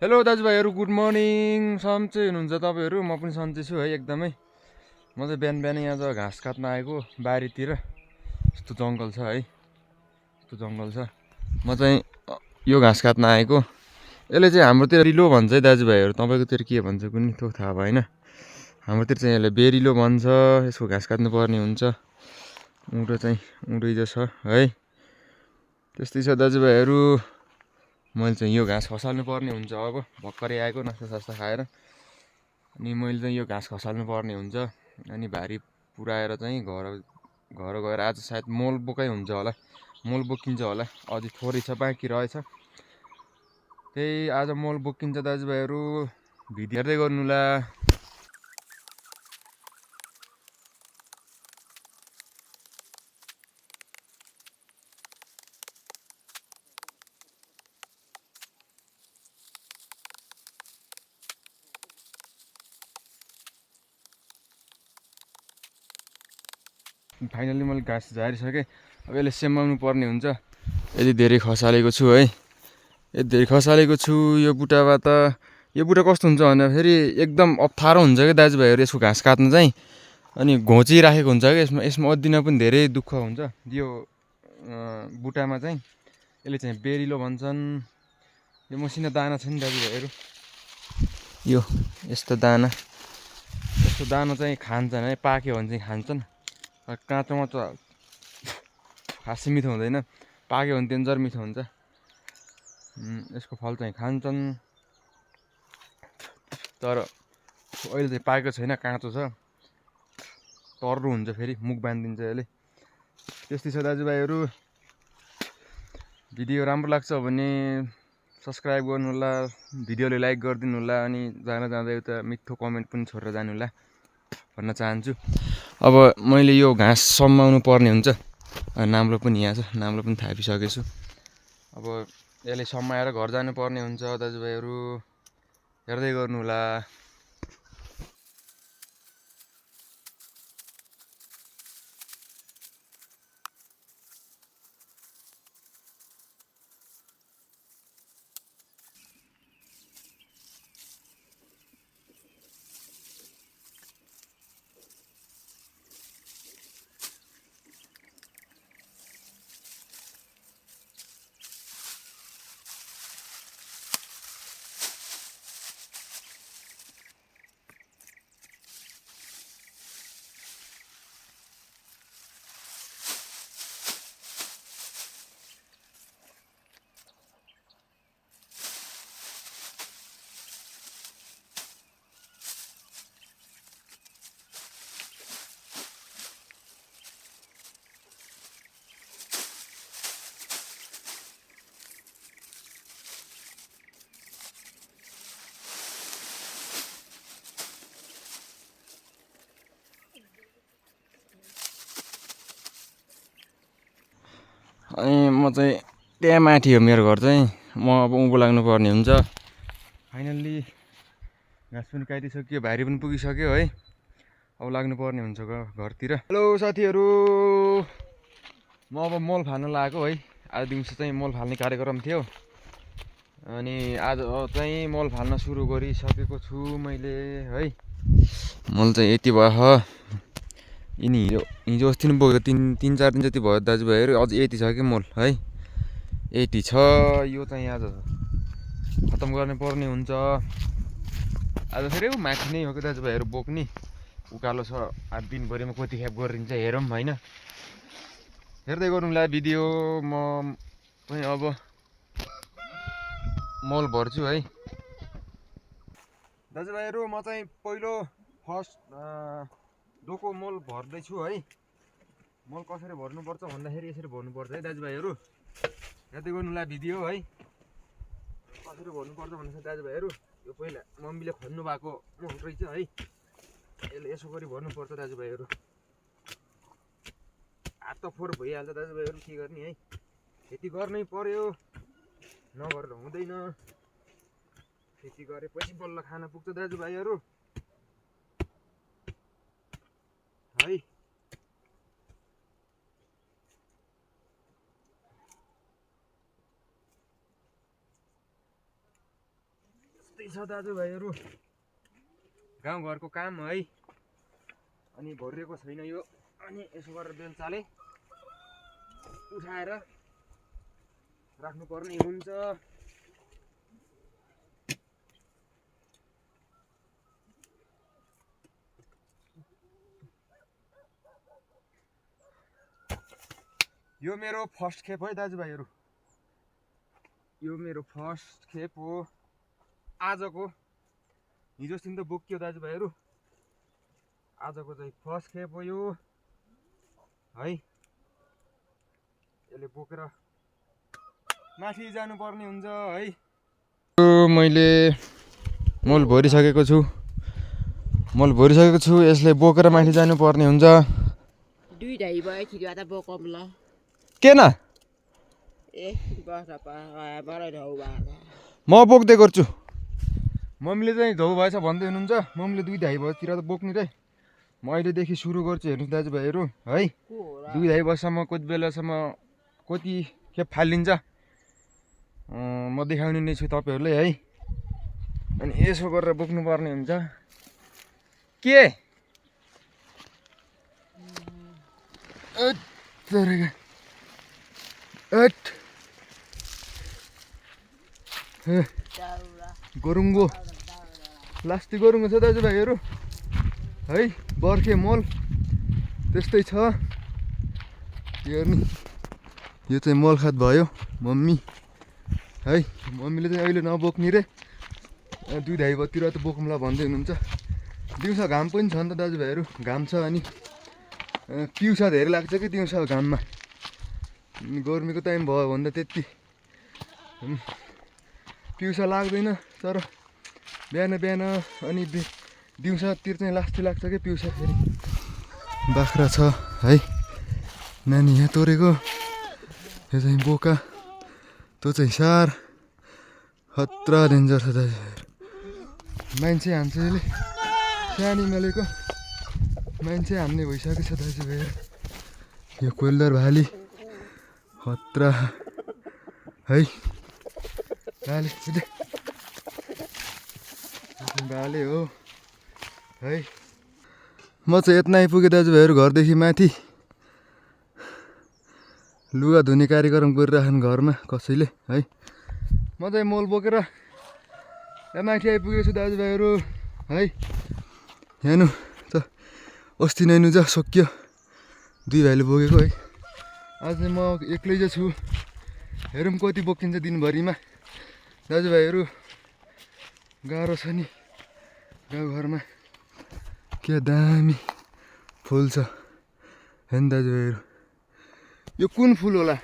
Hello दाजुभाइहरू, good morning. सन्चै हुनुहुन्छ तपाईँहरू? म पनि सन्चै छु है, एकदमै। म चाहिँ बिहान बिहानै आज घाँस काट्न आएको बारीतिर। यस्तो जङ्गल छ है, यस्तो जङ्गल छ। म चाहिँ यो घाँस काट्न आएको। यसले चाहिँ हाम्रोतिर बेरिलो भन्छ है दाजुभाइहरू, तपाईँकोतिर के भन्छ कुनै थोक थाहा भएन। हाम्रोतिर चाहिँ यसले बेरिलो भन्छ। यसको घाँस काट्नु पर्ने हुन्छ। उँटो चाहिँ उँटै छ है, त्यस्तै छ दाजुभाइहरू। मैले चाहिँ यो घाँस खसाल्नु पर्ने हुन्छ। अब भर्खरै आएको नास्ता सास्ता खाएर, अनि मैले चाहिँ यो घाँस खसाल्नु पर्ने हुन्छ। अनि भारी पुऱ्याएर चाहिँ घर गएर आज सायद मल बोकाइ हुन्छ होला, मल बोकिन्छ होला। अझै थोरै छ, बाँकी रहेछ। त्यही आज मल बोकिन्छ दाजुभाइहरू, भिडियो हेर्दै गर्नुहोला। फाइनली मैले घाँस झारिसकेँ। अब यसले सेमाउनु पर्ने हुन्छ। यति धेरै खसालेको छु है, यति धेरै खसालेको छु। यो बुट्टाबाट यो बुट्टा कस्तो हुन्छ भन्दाखेरि एकदम अप्ठ्यारो हुन्छ क्या दाजुभाइहरू यसको घाँस काट्नु चाहिँ। अनि घोचिराखेको हुन्छ क्या यसमा अद्दिन पनि धेरै दुःख हुन्छ यो बुट्टामा चाहिँ। यसले चाहिँ बेरिलो भन्छन्। यो मसिनो दाना छ नि दाजुभाइहरू, यो यस्तो दाना चाहिँ खान्छन् है, पाक्यो भने चाहिँ खान्छन्। काँचोमा त खासै मिठो हुँदैन, पाक्यो भने डेन्जर मिठो हुन्छ। यसको फल चाहिँ खान्छन्, तर अहिले चाहिँ पाकेको छैन, काँचो छ। तर्रो हुन्छ, फेरि मुख बाँधिदिन्छ यसले। त्यस्तै छ दाजुभाइहरू। भिडियो राम्रो लाग्छ भने सब्सक्राइब गर्नु होला, भिडियोले लाइक गरिदिनु होला, अनि जाँदा एउटा मिठो कमेन्ट पनि छोडेर जानु होला भन्न चाहन्छु। अब मैले यो घाँस सम्माउनु पर्ने हुन्छ। नाम्लो पनि यहाँ छ, नाम्लो पनि थापिसकेको छु। अब यसले सम्माएर घर जानुपर्ने हुन्छ दाजुभाइहरू, हेर्दै गर्नु होला। अनि म चाहिँ त्यहाँ माथि हो मेरो घर चाहिँ। म अब उँभो लाग्नु पर्ने हुन्छ। फाइनल्ली घाँस पनि काटिसक्यो, भारी पनि पुगिसक्यो है। अब लाग्नु पर्ने हुन्छ घरतिर। हेलो साथीहरू, म अब मल फाल्न लागेको है। आज दिउँसो चाहिँ मल फाल्ने कार्यक्रम थियो, अनि आज चाहिँ मल फाल्न सुरु गरिसकेको छु मैले है। मल चाहिँ यति भयो। यिनी हिजो अस्ति नै बोकेको, तिन चार दिन जति भयो दाजुभाइहरू। अझ यति छ कि मल है, यति छ। यो चाहिँ आज खतम गर्नुपर्ने हुन्छ। आज फेरि माथि नै हो कि दाजुभाइहरू बोक्ने। उकालो छ, आज दिनभरिमा कति खेप गरिन्छ हेरौँ होइन। हेर्दै गर्नुलाई भिडियो। म पनि अब मल भर्छु है दाजुभाइहरू। म चाहिँ पहिलो फर्स्ट डोको मल भर्दैछु है। मल कसरी भर्नुपर्छ भन्दाखेरि यसरी भर्नुपर्छ है दाजुभाइहरू। हेर्दै गर्नुलाई भिडियो है, कसरी भर्नुपर्छ भन्नुहोस् दाजुभाइहरू। यो पहिला मम्मीले खन्नु भएको मल रहेछ है, यसले यसो गरी भर्नुपर्छ दाजुभाइहरू। हात त फोहोर भइहाल्छ दाजुभाइहरू, के गर्ने है, खेती गर्नै पर्यो, नगरेर हुँदैन। खेती गरेपछि बल्ल खान पुग्छ दाजुभाइहरू है। यस्तै छ दाजुभाइहरू गाउँघरको काम है। अनि भरिएको छैन यो, अनि यसो गरेर बेलचाले उठाएर राख्नुपर्ने हुन्छ। यो मेरो फर्स्ट खेप है दाजुभाइहरू, यो मेरो फर्स्ट खेप हो आजको। हिजोसिम त बोकियो दाजुभाइहरू, आजको चाहिँ फर्स्ट खेप हो यो है। यसले बोकेर माथि जानुपर्ने हुन्छ है। मैले मल भरिसकेको छु, यसले बोकेर माथि जानुपर्ने हुन्छ। के न म बोक्दै गर्छु। मम्मीले चाहिँ धौ भएछ भन्दै हुनुहुन्छ, मम्मीले 2 धाई भएतिर त बोक्नु रे। म अहिलेदेखि सुरु गर्छु हेर्नुहोस् दाजुभाइहरू है। 2 धाई भएसम्म कति बेलासम्म कति खेप फालिन्छ म देखाउने नै छु तपाईँहरूलाई है। अनि यसो गरेर बोक्नुपर्ने हुन्छ। के गरुङ्गो लास्टी गरुङ्गो छ दाजुभाइहरू है। बर्खे मल त्यस्तै छ। हेर्नु यो चाहिँ मलखात भयो मम्मी है। मम्मीले चाहिँ अहिले नबोक्ने रे, 2 धाई भतिर त बोक्नुला भन्दै हुनुहुन्छ। दिउँसो घाम पनि छ नि त दाजुभाइहरू, घाम छ अनि पिउसा धेरै लाग्छ कि दिउँसो घाममा। गर्मीको टाइम भयो भन्दा त्यति पिउसा लाग्दैन, तर बिहान अनि दिउँसोतिर चाहिँ लास्टी लाग्छ कि पिउसा। फेरि बाख्रा छ है, नानी यहाँ तोरेको। यो चाहिँ बोका, त्यो चाहिँ सार। खतरा डेन्जर छ दाजुभाइहरू, मान्छे हान्छ यसले। सानी मेलेको मान्छे हान्ने भइसकेको छ दाजुभाइहरू। यो कोइलर भाली खतरा है। भाले हो है। म चाहिँ यत्न आइपुगेँ दाजुभाइहरू घरदेखि माथि। लुगा धुने कार्यक्रम गरिराखन् घरमा कसैले है। म चाहिँ मल बोकेर माथि आइपुगेको छु दाजुभाइहरू है। हेर्नु त अस्ति नै नुजा सकियो, 2 भाइले बोकेको है। आज चाहिँ म एक्लै चाहिँ छु। हेरौँ कति बोकिन्छ दिनभरिमा दाजुभाइहरू। गाह्रो छ नि गाउँघरमा। के दामी फुल छ हेर्नु दाजुभाइहरू। यो कुन फुल होला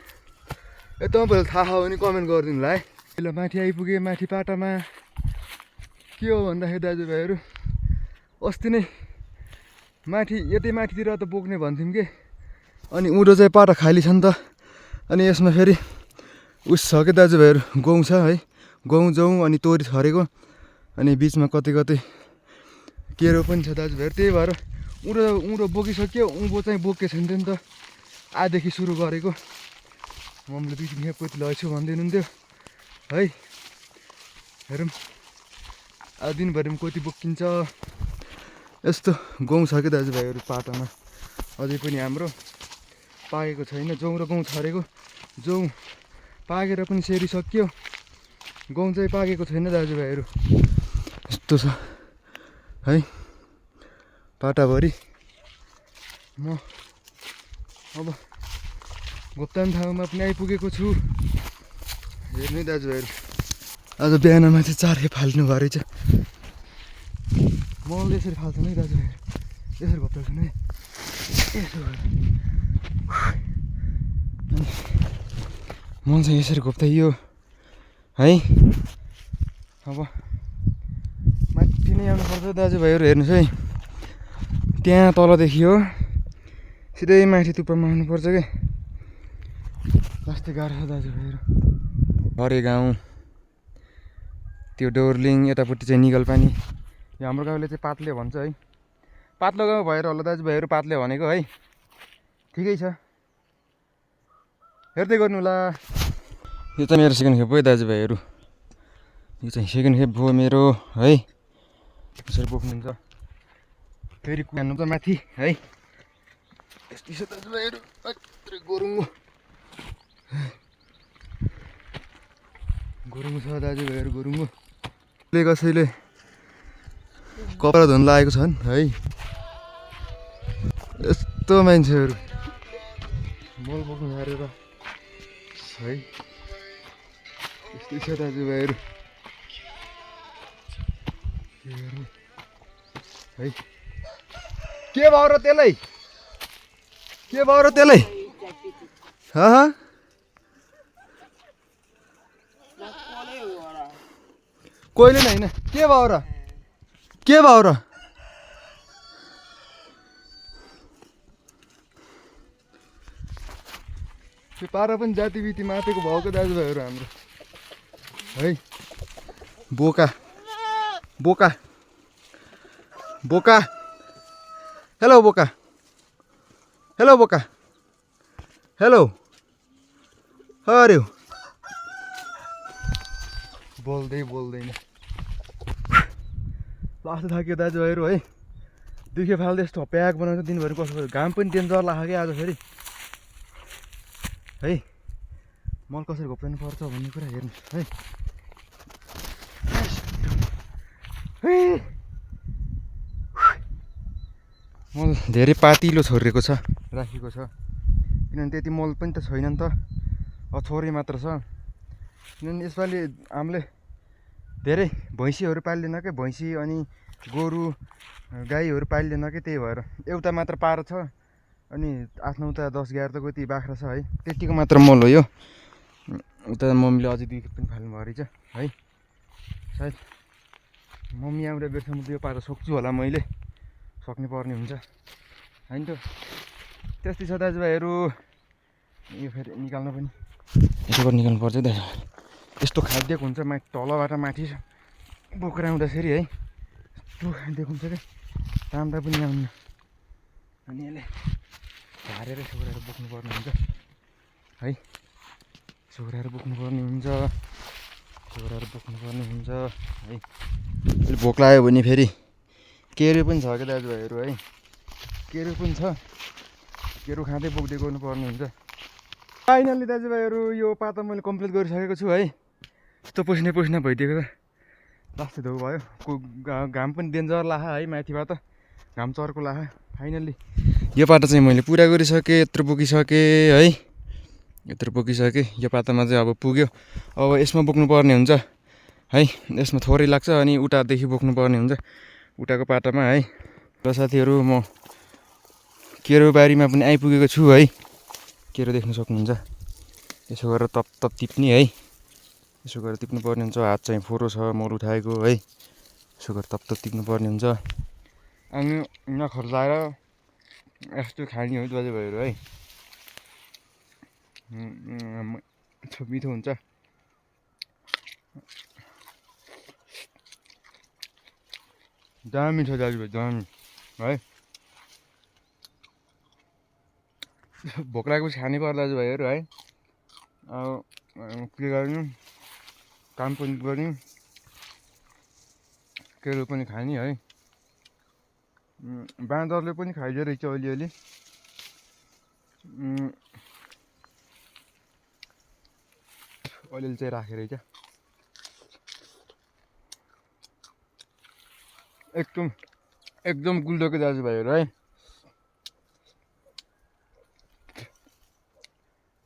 तपाईँहरूलाई थाहा हो भने कमेन्ट गरिदिनु होला है। अहिले माथि आइपुगेँ, माथि पाटामा। के हो भन्दाखेरि दाजुभाइहरू अस्ति नै माथि यतै माथितिर त बोक्ने भन्थ्यौँ कि, अनि उँधो चाहिँ पाटा खाली छ नि त। अनि यसमा फेरि उस छ कि दाजुभाइहरू, गहुँ छ है। गहुँ जौँ अनि तोरी छरेको, अनि बिचमा कतै केरो पनि छ दाजुभाइहरू। त्यही भएर उँधो बोकिसक्यो, उँभो चाहिँ बोकेको छैन नि त। आजदेखि सुरु गरेको। मम्मीले 2-3 खेप कति लगेछु भन्दै हुनुहुन्थ्यो है। हेरौँ आज दिनभरिमा कति बोकिन्छ। यस्तो गहुँ छ कि दाजुभाइहरू पाटामा अझै पनि हाम्रो पाकेको छैन। जौँ र गहुँ छरेको, जौँ पाकेर पनि सेरिसक्यो, गहुँ चाहिँ पाकेको छैन दाजुभाइहरू। यस्तो छ है पाटाभरि। म अब घोप्तान ठाउँमा पनि आइपुगेको छु। हेर्नु दाजुभाइहरू आज बिहानमा चाहिँ 4 खेप फाल्नु भयो रहेछ। मल यसरी फाल्छन् है दाजुभाइहरू, यसरी घोप्टाउँछन् है। यसो मल चाहिँ यसरी घोप्टाइयो है। अब माथि नै आउनुपर्छ दाजुभाइहरू। हेर्नुहोस् है, त्यहाँ तलदेखि हो सिधै माथि टुप्पामा आउनुपर्छ कि। लास्टै गाह्रो छ दाजुभाइहरू। हरे गाउँ त्यो डोर्लिङ, यतापट्टि चाहिँ निगलपानी। यो हाम्रो गाउँले चाहिँ पातले भन्छ है। पातलो गाउँ भएर होला दाजुभाइहरू पातले भनेको है। ठिकै छ, हेर्दै गर्नु होला। यो त मेरो सेकेन्ड खेप है दाजुभाइहरू। यो चाहिँ सेकेन्ड खेप भयो मेरो है। यसरी बोक्नुहुन्छ फेरि कुहाल्नु त माथि है। यस्तै छ दाजुभाइहरू गोरुङ्गो गोरुङ्गो छ दाजुभाइहरू गोरुङ्गो। कसैले कपडा धुन लागेको छन् है। यस्तो मान्छेहरू मल बोक्नु हारेर है। यस्तै छ दाजुभाइहरू है। के भयो र त्यसलाई के भयो र त्यसलाई कोहीले होइन के भयो र के भयो र त्यो पारा पनि जातिबिती मातेको भएको दाजुभाइहरू हाम्रो है। बोका बोका बोका हेलो बोका हेलो बोका हेलो अरे बोल्दै बोल्दैन लास्ट थाक्यो दाजुभाइहरू है। दुखे फाल्दै यस्तो प्याक बनाउँछ दिनभरि कसो घाम पनि डेन्जर लाग्यो क्या आज फेरि है। मल कसरी घोप्टाउनु पर्छ भन्ने कुरा हेर्नुहोस् है। मल धेरै पातिलो छोडिएको छ राखेको छ किनभने त्यति मल पनि त छैन नि त थोरै मात्र छ। किनभने यसपालि हामीले धेरै भैँसीहरू पाल्दैन क्या भैँसी अनि गोरु गाईहरू पाल्दैन क्या त्यही भएर एउटा मात्र पारो छ अनि 8 9 10 11 त कति बाख्रा छ है। त्यतिको मात्र मल हो यो। उता मम्मीले अझै 2 खेप पनि फाल्नुभयो रहेछ है। सायद मम्मी आउँदा बेरसम्म यो पारो सक्छु होला मैले सक्ने पर्ने हुन्छ होइन त। त्यस्तै छ दाजुभाइहरू यो फेरि निकाल्नु पनि यसो गरेर निकाल्नु पर्छ दाजु। यस्तो खाइदिएको हुन्छ माथि तलबाट माथि बोकेर आउँदाखेरि है। यस्तो खाइदिएको हुन्छ क्या ताम्दा पनि आउनु अनि यसले झारेर यसो गरेर बोक्नुपर्ने हुन्छ है। यसो गरेर बोक्नुपर्ने हुन्छ यसो गरेर बोक्नुपर्ने हुन्छ है। फेरि भोक लाग्यो भने फेरि केरो पनि छ क्या दाजुभाइहरू है। केरो पनि छ केरो खाँदै बोक्दै गर्नुपर्ने हुन्छ। फाइनल्ली दाजुभाइहरू यो पाता मैले कम्प्लिट गरिसकेको छु है। यस्तो पसिना पसिना भइदिएको त लास्ट धो भयो। घाम पनि डेन्जर लाख है माथिबाट घाम चर्को लाख। फाइनल्ली यो पाटा चाहिँ मैले पुरा गरिसकेँ यत्रो पुगिसकेँ है। यत्रो पुगिसकेँ यो पातामा चाहिँ अब पुग्यो। अब यसमा बोक्नु पर्ने हुन्छ है। यसमा थोरै लाग्छ अनि उतादेखि बोक्नु पर्ने हुन्छ उताको पाटामा है। र साथीहरू म केरो बारीमा पनि आइपुगेको छु है। केरो देख्न सक्नुहुन्छ यसो गरेर तप तप टिप्ने है। यसो गरेर टिप्नु पर्ने हुन्छ। हात चाहिँ फोरो छ मल उठाएको है। यसो गरेर तप तप टिप्नु पर्ने हुन्छ अनि नखर्चाएर यस्तो खाने हो दाजुभाइहरू है। मिठो हुन्छ दामी छ दाजुभाइ दामी है। भोक लागेपछि खानै पर्छ दाजुभाइहरू है। अब के गर्नु काम पनि गर्नु केरो पनि खाने है। बाँदरले पनि खाइदियो रहेछ अलिअलि अलिअलि चाहिँ राखेको रहेछ। एकदम गुल्डोको दाजुभाइहरू है।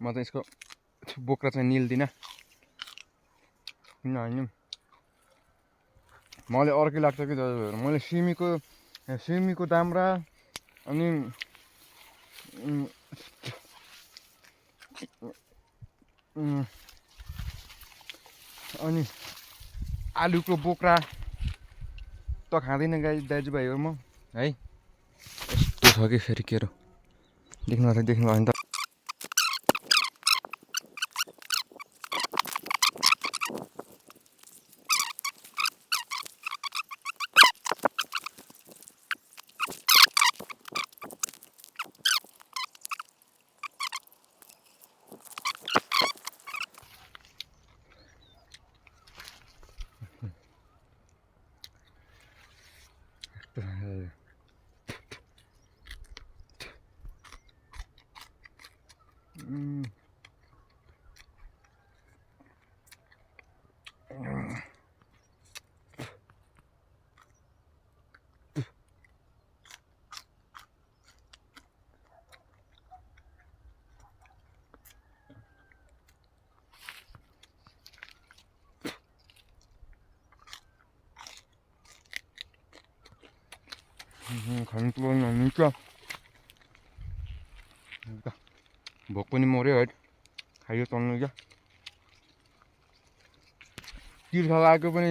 म त यसको बोक्रा चाहिँ निल्दिनँ किनभने मलाई अर्कै लाग्छ कि दाजुभाइहरू। मैले सिमीको दाम्रा अनि अनि आलुको बोक्रा त खाँदैन दाजुभाइहरू म है। यस्तो छ कि फेरि केरो देख्नु भयो भने त खानुपर्ने हुन्छ भोक पनि मऱ्यो है खायो चल्नु क्या तिर्खा लागेको पनि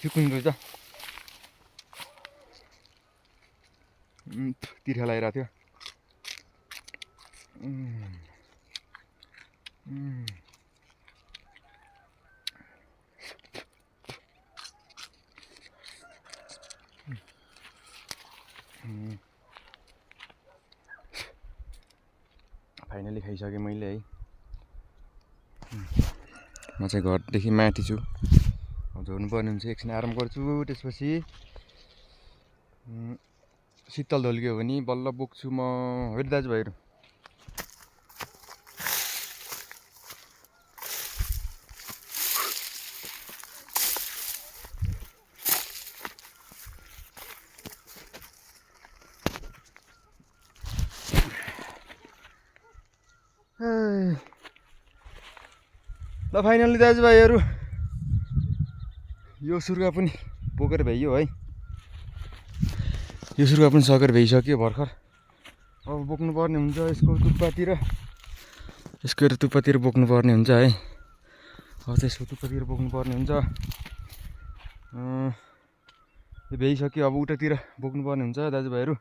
चिकुन रहेछ तिर्खा लगाइरहेको थियो फाइनली खाइसकेँ मैले है म चाहिँ घरदेखि माथि छु झर्नुपर्ने हुन्छ एकछिन आराम गर्छु त्यसपछि शीतल ढल्क्यो भने बल्ल बोक्छु म है दाजुभाइहरू ल फाइनली दाजुभाइहरू यो सुर्गा पनि बोकेर भ्याइयो है यो सुर्गा पनि सकेर भ्याइसक्यो भर्खर अब बोक्नु पर्ने हुन्छ यसको टुप्पातिर बोक्नु पर्ने हुन्छ है अब चाहिँ यसको टुप्पातिर बोक्नु पर्ने हुन्छ यो भ्याइसक्यो अब उतातिर बोक्नु पर्ने हुन्छ दाजुभाइहरू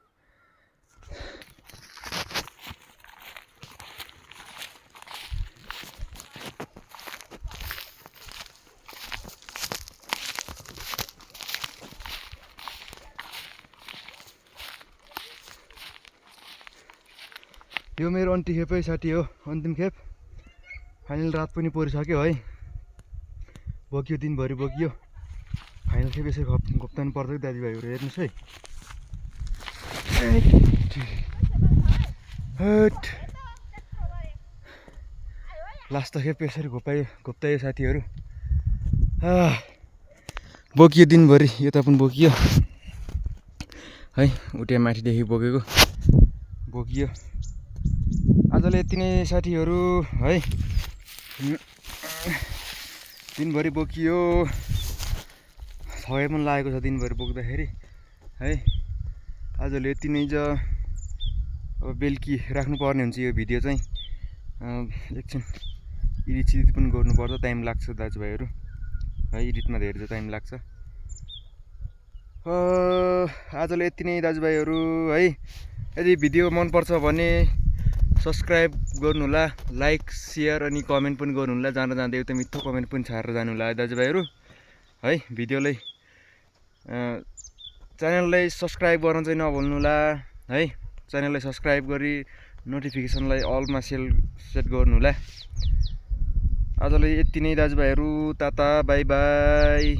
यो मेरो अन्तिम खेपै साथी हो अन्तिम खेप फाइनल रात पनि परिसक्यो है बोकियो दिनभरि बोकियो फाइनल खेप यसरी घप्तानु पर्छ दाजुभाइहरू हेर्नुहोस् है लास्ट खेप यसरी घोप्तायो साथीहरू बोकियो दिनभरि यता पनि बोकियो है उठ्या माथिदेखि बोकियो आजले यति नै साथीहरू है दिनभरि बोकियो थकाइ पनि लागेको छ दिनभरि बोक्दाखेरि है आजले यति नै छ अब बेलुकी राख्नुपर्ने हुन्छ यो भिडियो चाहिँ एकछिन एडिट पनि गर्नुपर्छ टाइम लाग्छ दाजुभाइहरू है एडिटमा धेरै चाहिँ टाइम लाग्छ आजले यति नै दाजुभाइहरू है यदि भिडियो मनपर्छ भने सब्सक्राइब गर्नुहोला लाइक सेयर अनि कमेन्ट पनि गर्नुहोला जाँदा एउटा मिठो कमेन्ट पनि छाडेर जानुहोला है दाजुभाइहरू है भिडियोलाई च्यानललाई सब्सक्राइब गर्न चाहिँ नभुल्नुहोला है च्यानललाई सब्सक्राइब गरी नोटिफिकेसनलाई अलमा सेट गर्नुहोला आजलाई यति नै दाजुभाइहरू टाटा बाई बाई।